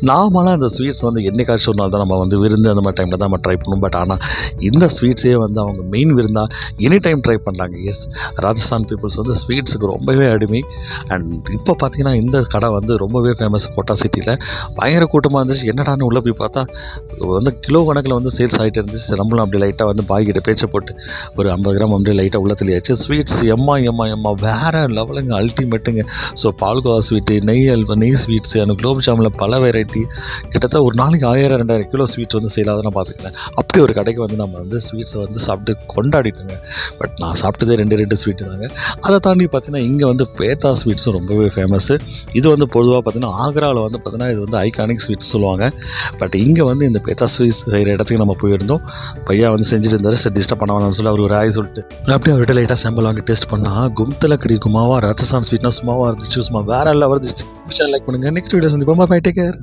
நார்மலாக இந்த ஸ்வீட்ஸ் வந்து என்னைக்காச்சும் ஒரு நாள் தான் நம்ம வந்து விருந்து அந்த மாதிரி டைமில் தான் நம்ம ட்ரை பண்ணுவோம். பட் ஆனால் இந்த ஸ்வீட்ஸே வந்து அவங்க மெயின் விருந்தா எனி டைம் ட்ரை பண்ணுறாங்க. எஸ், ராஜஸ்தான் பீப்புள்ஸ் வந்து ஸ்வீட்ஸுக்கு ரொம்பவே அடிமை. அண்ட் இப்போ பார்த்தீங்கன்னா இந்த கடை வந்து ரொம்பவே ஃபேமஸ் கோட்டா சிட்டியில். பயங்கர கூட்டமாக இருந்துச்சு. என்னடான்னு உள்ளே போய் பார்த்தா வந்து கிலோ கணக்கில் வந்து சேல்ஸ் ஆகிட்டு இருந்துச்சு. நம்மளும் அப்படி லைட்டாக வந்து பாய்கிட்ட பேச்சை போட்டு ஒரு 50 கிராம் வந்து லைட்டாக உள்ள தெளியாச்சு. ஸ்வீட்ஸ் எம்மா வேறு லெவலுங்க, அல்டிமேட்டுங்க. ஸோ பால்கோவா ஸ்வீட்டு, நெய் அல்வா, நெய் ஸ்வீட்ஸு, அந்த குலோப் ஜாமில் பல வெரைட்டி. கிட்டத்தட்ட ஒரு நாளைக்கு 1000-2000 கிலோ ஸ்வீட்ஸ் வந்து சேல் ஆகுதுன்னு பார்த்துக்கலாம். அப்படி ஒரு கடைக்கு வந்து நம்ம வந்து ஸ்வீட்ஸை வந்து சாப்பிட்டு கொண்டாடிட்டோங்க. பட் நான் சாப்பிட்டதே 2 ஸ்வீட்டு தாங்க. அதை தாண்டி பார்த்தீங்கன்னா இங்கே வந்து பேத்தா ஸ்வீட்ஸும் ரொம்பவே ஃபேமஸ்ஸு. இது வந்து பொதுவாக பார்த்தீங்கன்னா ஆக்ராவில் வந்து பார்த்தீங்கன்னா இது வந்து ஐகானிக் ஸ்வீட்ஸ் சொல்லுவாங்க. பட் இங்கே வந்து இந்த பேத்தா ஸ்வீட்ஸ் செய்கிற இடத்துக்கு நம்ம போயிருந்தோம். பையன் வந்து செஞ்சுட்டு இருந்தார். சரி டிஸ்டர்ப் பண்ண வேணாம்னு சொல்லி அவர் ஒரு ஆய் சொல்லிட்டு அப்படியே அவர்கிட்ட லைட்டாக சாம்பிள் வாங்கி டேஸ்ட் பண்ணால் கும்தல கடி குமாவா ராஜஸ்தான் ஸ்வீட்னா சும்மாவாக இருந்துச்சு. சும்மா வேற எல்லாம் இருந்துச்சு. லைக் பண்ணுங்கள். நெக்ஸ்ட் வீடியோ சந்திப்போம். Bye, take care.